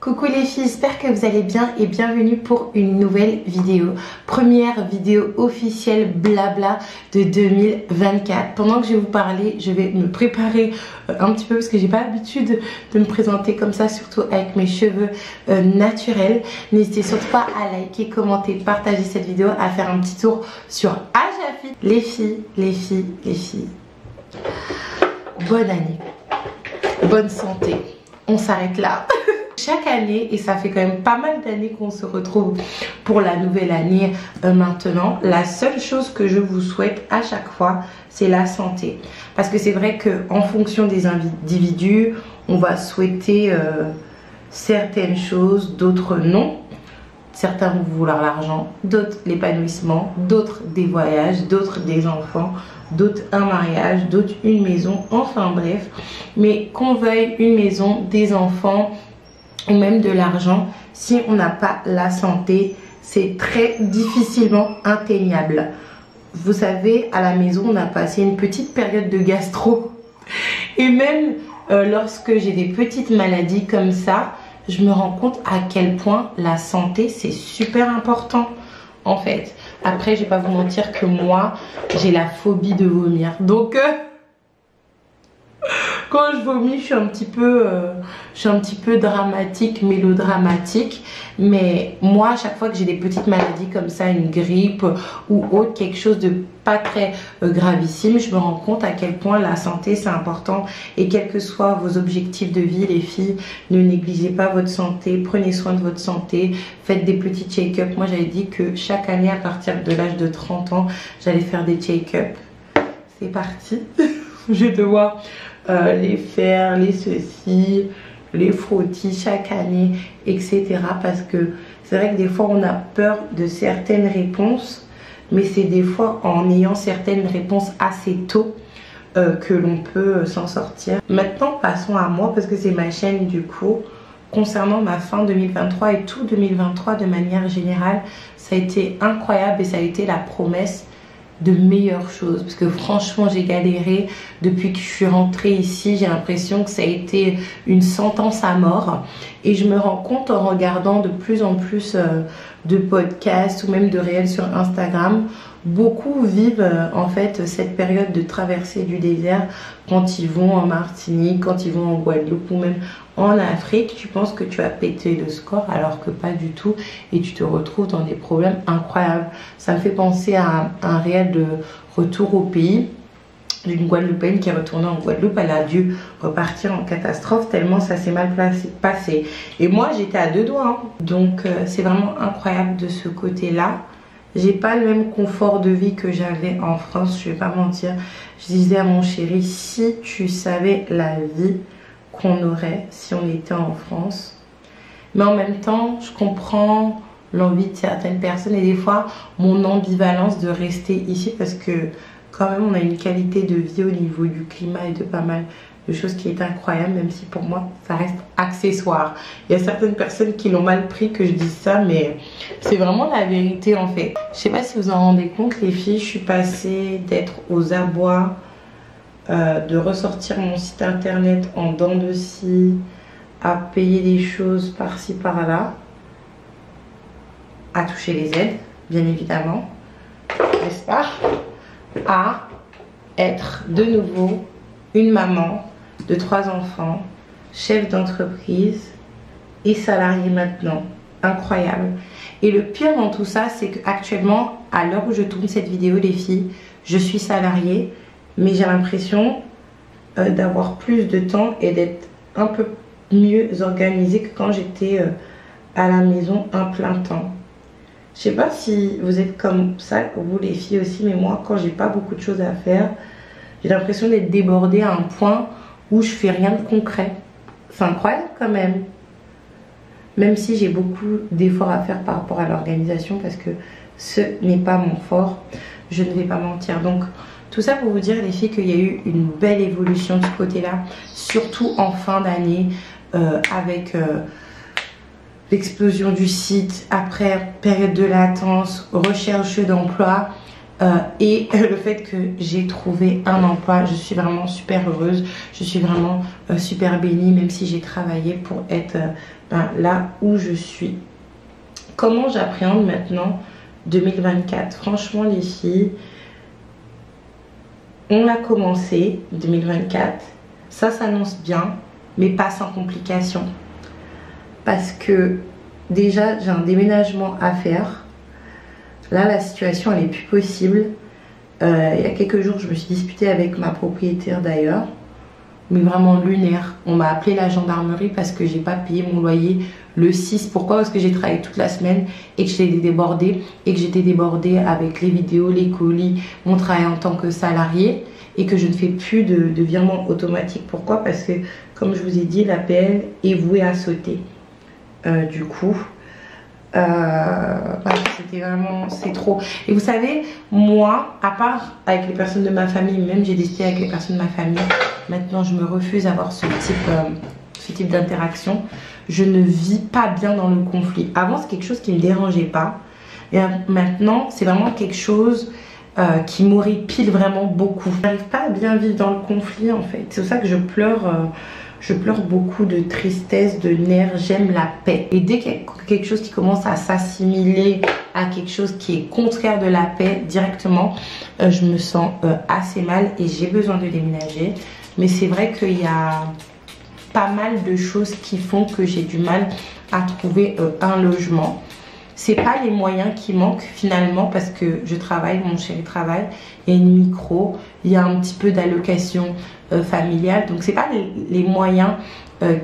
Coucou les filles, j'espère que vous allez bien et bienvenue pour une nouvelle vidéo. Première vidéo officielle blabla de 2024. Pendant que je vais vous parler, je vais me préparer un petit peu parce que j'ai pas l'habitude de me présenter comme ça, surtout avec mes cheveux naturels. N'hésitez surtout pas à liker, commenter, partager cette vidéo, à faire un petit tour sur Ajafit. Les filles, bonne année, bonne santé. On s'arrête là. Chaque année, et ça fait quand même pas mal d'années qu'on se retrouve pour la nouvelle année maintenant, la seule chose que je vous souhaite à chaque fois, c'est la santé. Parce que c'est vrai qu'en fonction des individus, on va souhaiter certaines choses, d'autres non. Certains vont vouloir l'argent, d'autres l'épanouissement, d'autres des voyages, d'autres des enfants, d'autres un mariage, d'autres une maison, enfin bref. Mais qu'on veuille une maison, des enfants ou même de l'argent, si on n'a pas la santé, c'est très difficilement atteignable. Vous savez, à la maison, on a passé une petite période de gastro. Et même lorsque j'ai des petites maladies comme ça, je me rends compte à quel point la santé, c'est super important, en fait. Après, je vais pas vous mentir que moi, j'ai la phobie de vomir. Donc, quand je vomis, je suis un petit peu dramatique, mélodramatique. Mais moi, à chaque fois que j'ai des petites maladies comme ça, une grippe ou autre, quelque chose de pas très gravissime, je me rends compte à quel point la santé c'est important. Et quels que soient vos objectifs de vie, les filles, ne négligez pas votre santé, prenez soin de votre santé, faites des petits check-up. Moi, j'avais dit que chaque année, à partir de l'âge de 30 ans, j'allais faire des check-up. C'est parti. Je vais devoir les faire, les ceci, les frottis chaque année, etc. Parce que c'est vrai que des fois on a peur de certaines réponses, mais c'est des fois en ayant certaines réponses assez tôt que l'on peut s'en sortir. Maintenant passons à moi parce que c'est ma chaîne du coup. Concernant ma fin 2023 et tout 2023 de manière générale, ça a été incroyable et ça a été la promesse de meilleures choses, parce que franchement j'ai galéré depuis que je suis rentrée ici. J'ai l'impression que ça a été une sentence à mort et je me rends compte en regardant de plus en plus de podcasts ou même de réels sur Instagram, beaucoup vivent en fait cette période de traversée du désert quand ils vont en Martinique, quand ils vont en Guadeloupe ou même en Afrique. Tu penses que tu as pété le score alors que pas du tout et tu te retrouves dans des problèmes incroyables. Ça me fait penser à un réel de retour au pays d'une Guadeloupéenne qui est retournée en Guadeloupe. Elle a dû repartir en catastrophe tellement ça s'est mal passé. Et moi j'étais à 2 doigts hein. Donc c'est vraiment incroyable de ce côté là. J'ai pas le même confort de vie que j'avais en France, je vais pas mentir. Je disais à mon chéri, si tu savais la vie qu'on aurait si on était en France. Mais en même temps, je comprends l'envie de certaines personnes et des fois mon ambivalence de rester ici parce que quand même on a une qualité de vie au niveau du climat et de pas mal de choses qui est incroyable, même si pour moi ça reste accessoire. Il y a certaines personnes qui l'ont mal pris que je dise ça, mais c'est vraiment la vérité en fait. Je sais pas si vous en rendez compte les filles, je suis passée d'être aux abois, de ressortir mon site internet en dents de scie, à payer des choses par-ci par-là, à toucher les aides bien évidemment, n'est-ce pas, à être de nouveau une maman de 3 enfants, chef d'entreprise et salariée maintenant. Incroyable. Et le pire dans tout ça, c'est qu'actuellement, à l'heure où je tourne cette vidéo les filles, je suis salariée, mais j'ai l'impression d'avoir plus de temps et d'être un peu mieux organisée que quand j'étais à la maison un plein temps. Je sais pas si vous êtes comme ça, vous les filles aussi, mais moi quand j'ai pas beaucoup de choses à faire, j'ai l'impression d'être débordée à un point où je fais rien de concret. C'est incroyable quand même. Même si j'ai beaucoup d'efforts à faire par rapport à l'organisation parce que ce n'est pas mon fort, je ne vais pas mentir. Donc tout ça pour vous dire les filles qu'il y a eu une belle évolution de ce côté-là, surtout en fin d'année avec l'explosion du site, après période de latence, recherche d'emploi. et le fait que j'ai trouvé un emploi. Je suis vraiment super heureuse, je suis vraiment super bénie, même si j'ai travaillé pour être là où je suis. Comment j'appréhende maintenant 2024? Franchement les filles, on a commencé 2024, ça s'annonce bien, mais pas sans complications. Parce que déjà j'ai un déménagement à faire. Là la situation elle est plus possible. Il y a quelques jours je me suis disputée avec ma propriétaire d'ailleurs, mais vraiment lunaire. On m'a appelé la gendarmerie parce que j'ai pas payé mon loyer le 6. Pourquoi? Parce que j'ai travaillé toute la semaine et que j'étais débordée, avec les vidéos, les colis, mon travail en tant que salarié, et que je ne fais plus de virement automatique. Pourquoi? Parce que comme je vous ai dit, l'APL est vouée à sauter. Du coup c'était vraiment, c'est trop. Et vous savez, moi, à part avec les personnes de ma famille, même j'ai décidé avec les personnes de ma famille, maintenant je me refuse à avoir ce type d'interaction. Je ne vis pas bien dans le conflit. Avant c'est quelque chose qui ne me dérangeait pas, et maintenant c'est vraiment quelque chose qui m'horripile vraiment beaucoup. Je n'arrive pas à bien vivre dans le conflit en fait. C'est pour ça que je pleure. Je pleure beaucoup de tristesse, de nerfs, j'aime la paix. Et dès qu'il y a quelque chose qui commence à s'assimiler à quelque chose qui est contraire de la paix directement, je me sens assez mal et j'ai besoin de déménager. Mais c'est vrai qu'il y a pas mal de choses qui font que j'ai du mal à trouver un logement. C'est pas les moyens qui manquent finalement, parce que je travaille, mon chéri travaille, il y a une micro, il y a un petit peu d'allocation familiale, donc c'est pas les moyens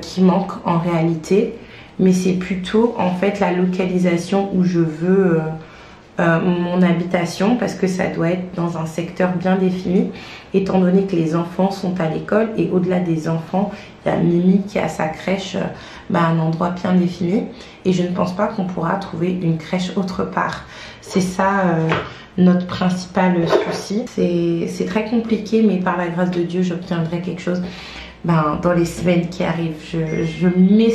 qui manquent en réalité, mais c'est plutôt en fait la localisation où je veux mon habitation, parce que ça doit être dans un secteur bien défini, étant donné que les enfants sont à l'école, et au-delà des enfants, il y a Mimi qui a sa crèche à un endroit bien défini, et je ne pense pas qu'on pourra trouver une crèche autre part. C'est ça notre principal souci. C'est très compliqué, mais par la grâce de Dieu j'obtiendrai quelque chose dans les semaines qui arrivent. Je mets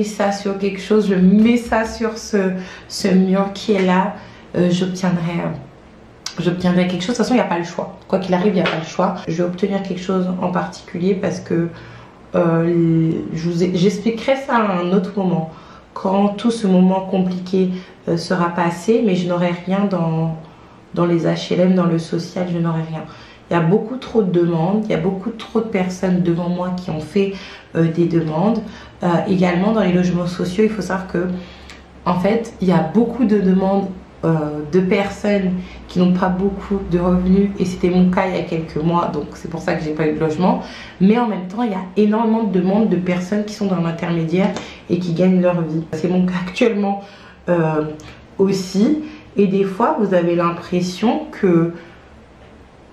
ça sur quelque chose, je mets ça sur ce mur qui est là. J'obtiendrai quelque chose. De toute façon il n'y a pas le choix, quoi qu'il arrive il n'y a pas le choix. Je vais obtenir quelque chose en particulier, parce que j'expliquerai ça à un autre moment, quand tout ce moment compliqué sera passé, mais je n'aurai rien dans les HLM, dans le social, je n'aurai rien. Il y a beaucoup trop de demandes, il y a beaucoup trop de personnes devant moi qui ont fait des demandes. Également dans les logements sociaux, il faut savoir que en fait il y a beaucoup de demandes de personnes qui n'ont pas beaucoup de revenus, et c'était mon cas il y a quelques mois, donc c'est pour ça que j'ai pas eu de logement. Mais en même temps il y a énormément de demandes de personnes qui sont dans l'intermédiaire et qui gagnent leur vie. C'est mon cas actuellement aussi, et des fois vous avez l'impression que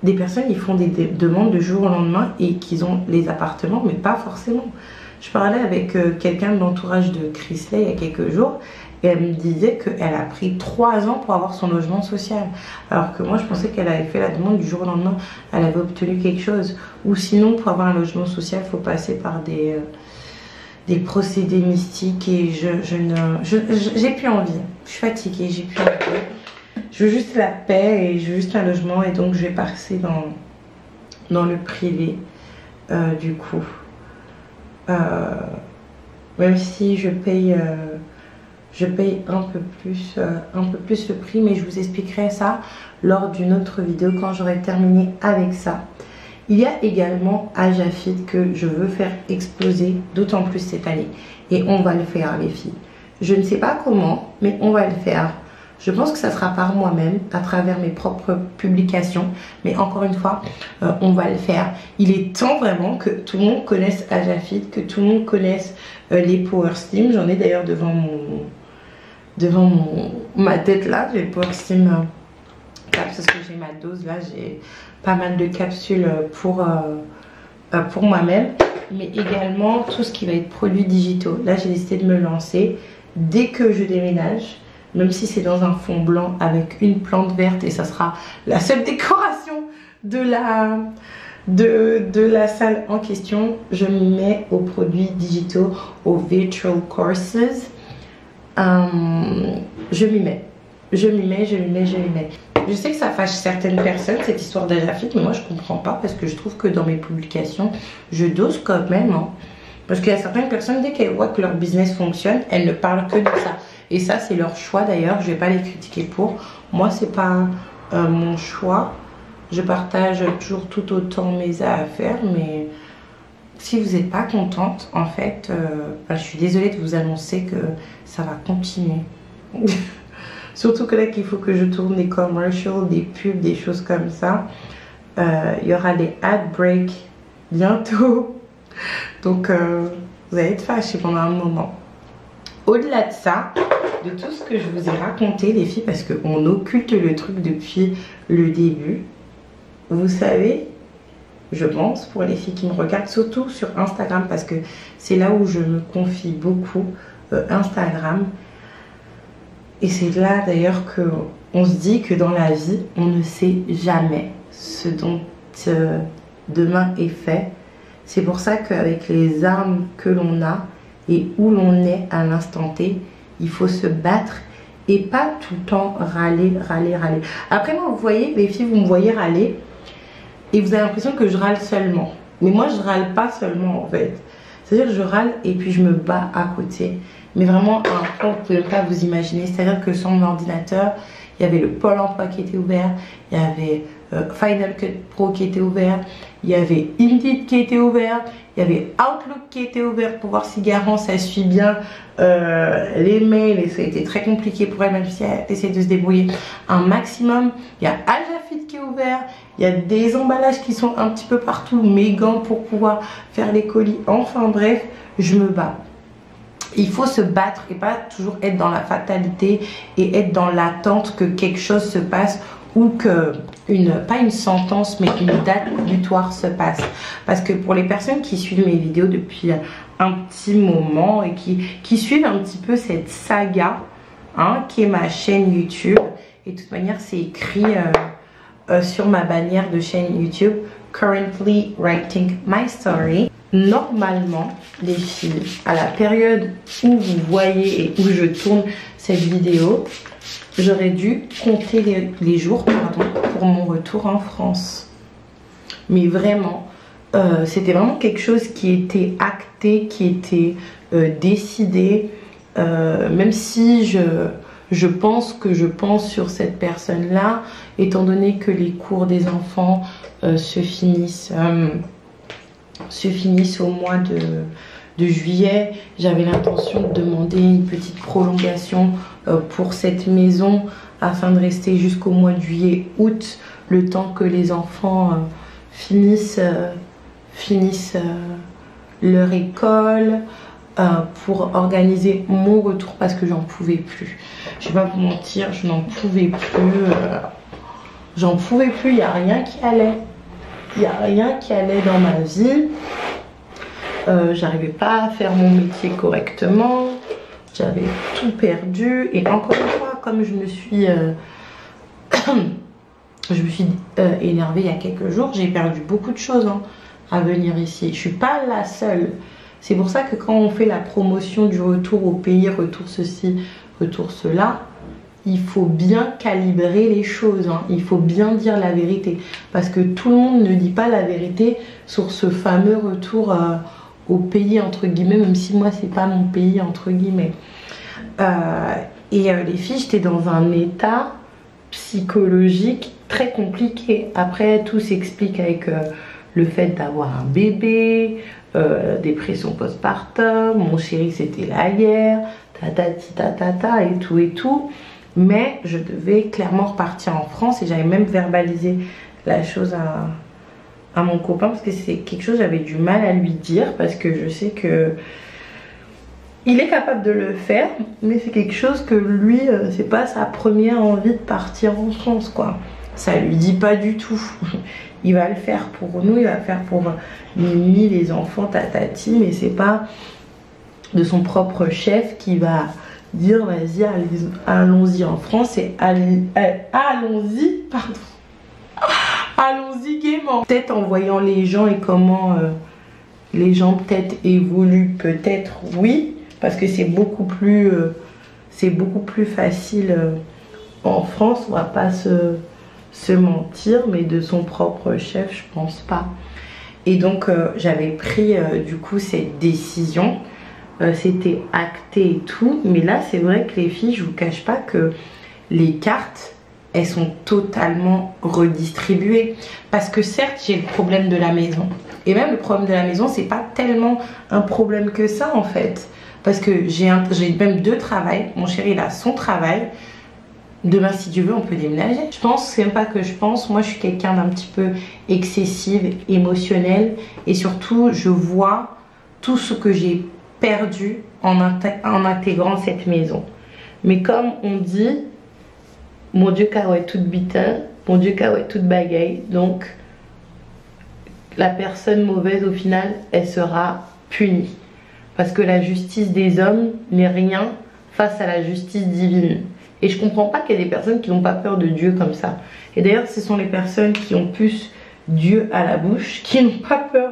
des personnes ils font des demandes de jour au lendemain et qu'ils ont les appartements, mais pas forcément. Je parlais avec quelqu'un de l'entourage de Chrisley il y a quelques jours, et elle me disait qu'elle a pris 3 ans pour avoir son logement social. Alors que moi je pensais qu'elle avait fait la demande du jour au lendemain, elle avait obtenu quelque chose. Ou sinon pour avoir un logement social il faut passer par des procédés mystiques, et j'ai plus envie. Je suis fatiguée, j'ai plus envie. Je veux juste la paix et je veux juste un logement, et donc je vais passer dans le privé du coup. Même si je paye un peu plus le prix, mais je vous expliquerai ça lors d'une autre vidéo quand j'aurai terminé avec ça. Il y a également Ajafit que je veux faire exploser, d'autant plus cette année, et on va le faire les filles. Je ne sais pas comment, mais on va le faire. Je pense que ça sera par moi-même, à travers mes propres publications. Mais encore une fois, on va le faire. Il est temps vraiment que tout le monde connaisse Ajafit, que tout le monde connaisse les Power Slim. J'en ai d'ailleurs devant ma tête là. J'ai le Power Slim parce que j'ai ma dose là. J'ai pas mal de capsules pour moi-même. Mais également tout ce qui va être produits digitaux. Là, j'ai décidé de me lancer dès que je déménage. Même si c'est dans un fond blanc avec une plante verte, et ça sera la seule décoration de la salle en question, je m'y mets aux produits digitaux, aux virtual courses. Je m'y mets. je m'y mets, je m'y mets, je m'y mets. Je sais que ça fâche certaines personnes cette histoire d'Ajafit, mais moi je comprends pas parce que je trouve que dans mes publications, je dose quand même. Hein. Parce qu'il y a certaines personnes, dès qu'elles voient que leur business fonctionne, elles ne parlent que de ça. Et ça, c'est leur choix d'ailleurs, je vais pas les critiquer pour. Moi, c'est pas mon choix. Je partage toujours tout autant mes affaires, mais si vous n'êtes pas contente, en fait, je suis désolée de vous annoncer que ça va continuer. Surtout que là qu'il faut que je tourne des commercials, des pubs, des choses comme ça. Il y aura des ad breaks bientôt. Donc vous allez être fâchés pendant un moment. Au-delà de ça, de tout ce que je vous ai raconté les filles, parce qu'on occulte le truc depuis le début. Vous savez, je pense, pour les filles qui me regardent, surtout sur Instagram, parce que c'est là où je me confie beaucoup, Instagram. Et c'est là d'ailleurs qu'on se dit que dans la vie, on ne sait jamais ce dont demain est fait. C'est pour ça qu'avec les armes que l'on a et où l'on est à l'instant T, il faut se battre et pas tout le temps râler, râler, râler. Après moi, vous voyez, les filles, vous me voyez râler et vous avez l'impression que je râle seulement. Mais moi, je râle pas seulement en fait. C'est-à-dire que je râle et puis je me bats à côté. Mais vraiment, à un point, vous ne pouvez pas vous imaginer. C'est-à-dire que sur mon ordinateur, il y avait le Pôle emploi qui était ouvert, il y avait Final Cut Pro qui était ouvert, il y avait Indeed qui était ouvert, il y avait Outlook qui était ouvert pour voir si Garance ça suit bien les mails, et ça a été très compliqué pour elle, même si elle essaie de se débrouiller un maximum. Il y a Ajafit qui est ouvert, il y a des emballages qui sont un petit peu partout, mes gants pour pouvoir faire les colis. Enfin bref, je me bats. Il faut se battre et pas toujours être dans la fatalité et être dans l'attente que quelque chose se passe ou que, pas une sentence, mais une date butoir se passe. Parce que pour les personnes qui suivent mes vidéos depuis un petit moment et qui suivent un petit peu cette saga, hein, qui est ma chaîne YouTube, et de toute manière c'est écrit sur ma bannière de chaîne YouTube, Currently Writing My Story. Normalement, les filles, à la période où vous voyez et où je tourne cette vidéo, j'aurais dû compter les jours pour mon retour en France. Mais vraiment, c'était vraiment quelque chose qui était acté, qui était décidé. Même si je pense sur cette personne-là, étant donné que les cours des enfants se finissent au mois de juillet. J'avais l'intention de demander une petite prolongation pour cette maison afin de rester jusqu'au mois de juillet-août, le temps que les enfants finissent leur école, pour organiser mon retour parce que j'en pouvais plus. Je vais pas vous mentir, je n'en pouvais plus. J'en pouvais plus, il n'y a rien qui allait. Il n'y a rien qui allait dans ma vie. J'arrivais pas à faire mon métier correctement. J'avais tout perdu. Et encore une fois, comme je me suis énervée il y a quelques jours, j'ai perdu beaucoup de choses à venir ici. Je suis pas la seule. C'est pour ça que quand on fait la promotion du retour au pays, retour ceci, retour cela, il faut bien calibrer les choses, hein. Il faut bien dire la vérité. Parce que tout le monde ne dit pas la vérité sur ce fameux retour au pays, entre guillemets, même si moi, c'est pas mon pays, entre guillemets. Les filles, j'étais dans un état psychologique très compliqué. Après, tout s'explique avec le fait d'avoir un bébé, dépression postpartum, mon chéri, c'était là hier, tatati tatata et tout et tout. Mais je devais clairement repartir en France et j'avais même verbalisé la chose à mon copain parce que c'est quelque chose que j'avais du mal à lui dire parce que je sais que il est capable de le faire, mais c'est quelque chose que lui, c'est pas sa première envie de partir en France, quoi. Ça lui dit pas du tout. Il va le faire pour nous, il va le faire pour Mimi, les enfants, tatati, mais c'est pas de son propre chef qui va dire vas-y, allons-y en France et allons-y, pardon. Allons-y gaiement. Peut-être en voyant les gens et comment les gens peut-être évoluent, peut-être oui, parce que c'est beaucoup plus facile en France, on va pas se mentir, mais de son propre chef, je pense pas. Et donc j'avais pris du coup cette décision. C'était acté et tout, mais là c'est vrai que les filles, je vous cache pas que les cartes, elles sont totalement redistribuées, parce que certes j'ai le problème de la maison, et même le problème de la maison c'est pas tellement un problème que ça en fait, parce que j'ai même 2 travails. Mon chéri il a son travail, demain si tu veux on peut déménager. Je pense, c'est même pas que je pense, moi je suis quelqu'un d'un petit peu excessive, émotionnelle, et surtout je vois tout ce que j'ai perdu en intégrant cette maison. Mais comme on dit, mon Dieu carouette toute bitin, mon Dieu carouette toute bagaille, donc la personne mauvaise au final elle sera punie, parce que la justice des hommes n'est rien face à la justice divine. Et je comprends pas qu'il y ait des personnes qui n'ont pas peur de Dieu comme ça. Et d'ailleurs ce sont les personnes qui ont plus Dieu à la bouche qui n'ont pas peur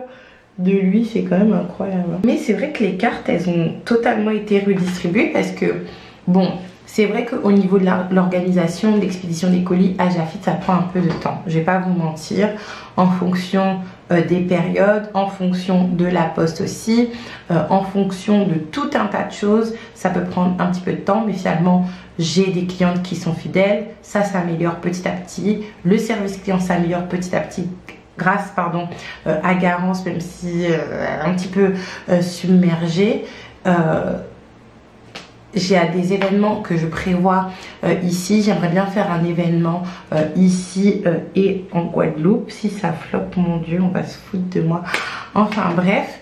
de lui, c'est quand même incroyable. Mais c'est vrai que les cartes, elles ont totalement été redistribuées, parce que, bon, c'est vrai qu'au niveau de l'organisation, de l'expédition des colis à Jafit, ça prend un peu de temps. Je vais pas vous mentir, en fonction des périodes, en fonction de la poste aussi, en fonction de tout un tas de choses, ça peut prendre un petit peu de temps, mais finalement, j'ai des clientes qui sont fidèles, ça s'améliore petit à petit, le service client s'améliore petit à petit, grâce à Garance, même si un petit peu submergée. J'ai des événements que je prévois ici. J'aimerais bien faire un événement ici et en Guadeloupe. Si ça floppe, mon Dieu, on va se foutre de moi. Enfin bref,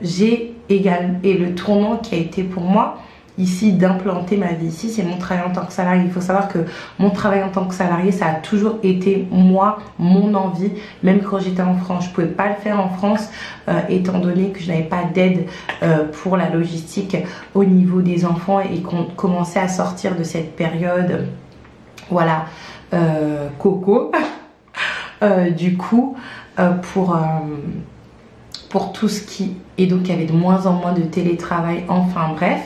j'ai également, et le tournant qui a été pour moi ici d'implanter ma vie ici, c'est mon travail en tant que salarié. Il faut savoir que mon travail en tant que salarié, ça a toujours été moi, mon envie. Même quand j'étais en France, je pouvais pas le faire en France étant donné que je n'avais pas d'aide pour la logistique au niveau des enfants, et qu'on commençait à sortir de cette période, voilà, coco. Du coup, pour tout ce qui... Et donc il y avait de moins en moins de télétravail, enfin bref.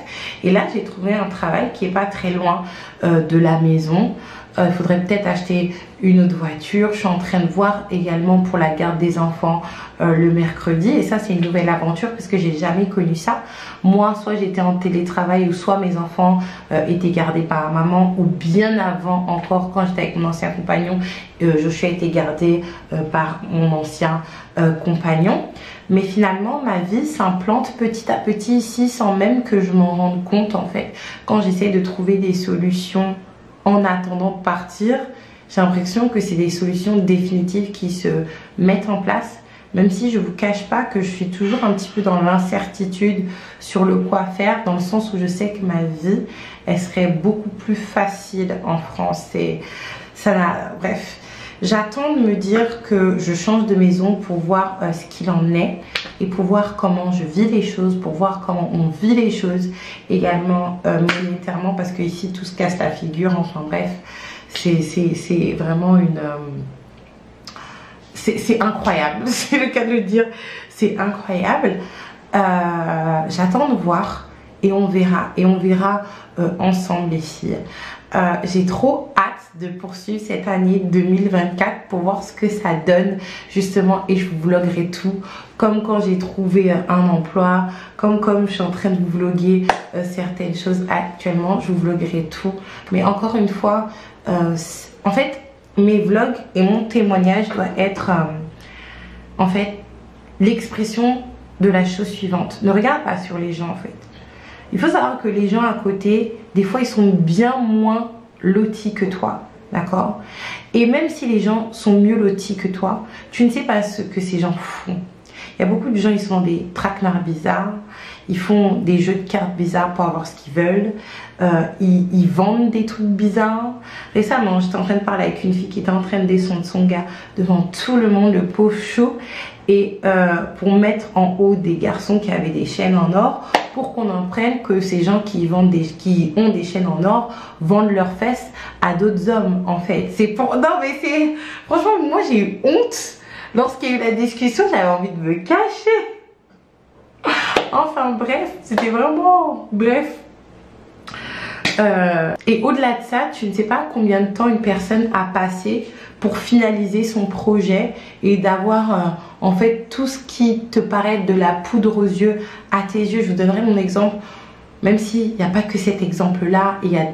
Et là j'ai trouvé un travail qui est pas très loin de la maison. Il faudrait peut-être acheter une autre voiture. Je suis en train de voir également pour la garde des enfants le mercredi. Et ça c'est une nouvelle aventure, parce que j'ai jamais connu ça. Moi, soit j'étais en télétravail, ou soit mes enfants étaient gardés par maman, ou bien avant encore, quand j'étais avec mon ancien compagnon, Joshua a été gardé par mon ancien compagnon. Mais finalement ma vie s'implante petit à petit ici, sans même que je m'en rende compte en fait. Quand j'essaie de trouver des solutions en attendant de partir, j'ai l'impression que c'est des solutions définitives qui se mettent en place. Même si je vous cache pas que je suis toujours un petit peu dans l'incertitude sur le quoi faire, dans le sens où je sais que ma vie, elle serait beaucoup plus facile en France. Et ça n'a... Bref. J'attends de me dire que je change de maison pour voir ce qu'il en est, et pour voir comment je vis les choses, pour voir comment on vit les choses également monétairement, parce que ici tout se casse la figure. Enfin bref, c'est vraiment une... c'est incroyable, c'est le cas de le dire, c'est incroyable. J'attends de voir, et on verra ensemble les filles. J'ai trop hâte de poursuivre cette année 2024 pour voir ce que ça donne justement, et je vous vloguerai tout, comme quand j'ai trouvé un emploi, comme je suis en train de vous vloguer certaines choses actuellement, je vous vloguerai tout. Mais encore une fois, en fait mes vlogs et mon témoignage doit être en fait l'expression de la chose suivante: ne regarde pas sur les gens en fait. Il faut savoir que les gens à côté, des fois, ils sont bien moins lotis que toi, d'accord? Et même si les gens sont mieux lotis que toi, tu ne sais pas ce que ces gens font. Il y a beaucoup de gens, ils sont dans des traquenards bizarres, ils font des jeux de cartes bizarres pour avoir ce qu'ils veulent, ils vendent des trucs bizarres. Récemment, j'étais en train de parler avec une fille qui était en train de descendre son gars devant tout le monde, le pauvre chaud, et pour mettre en haut des garçons qui avaient des chaînes en or, pour qu'on en prenne que ces gens qui ont des chaînes en or vendent leurs fesses à d'autres hommes en fait. C'est pour... Non mais c'est... Franchement, moi j'ai eu honte. Lorsqu'il y a eu la discussion, j'avais envie de me cacher. Enfin bref, c'était vraiment... Bref. Et au-delà de ça, tu ne sais pas combien de temps une personne a passé pour finaliser son projet et d'avoir en fait tout ce qui te paraît de la poudre aux yeux à tes yeux. Je vous donnerai mon exemple, même s'il n'y a pas que cet exemple là, il y a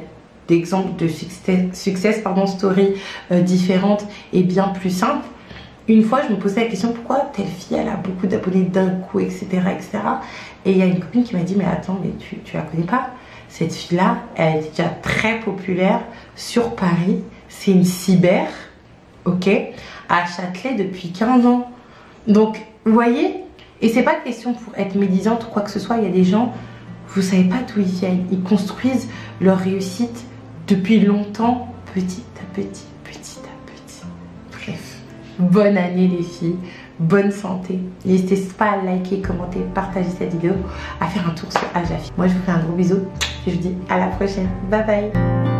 d'exemples de success story différentes et bien plus simples. Une fois je me posais la question, pourquoi telle fille elle a beaucoup d'abonnés d'un coup, etc., etc. Et il y a une copine qui m'a dit, mais attends, mais tu la connais pas, cette fille là elle est déjà très populaire sur Paris, c'est une cyber, ok, à Châtelet depuis 15 ans. Donc vous voyez, et c'est pas question pour être médisante ou quoi que ce soit, il y a des gens, vous savez pas d'où ils viennent, ils construisent leur réussite depuis longtemps, petit à petit, petit à petit. Bref, bonne année les filles, bonne santé. N'hésitez pas à liker, commenter, partager cette vidéo, à faire un tour sur Ajafi. Moi je vous fais un gros bisou et je vous dis à la prochaine. Bye bye.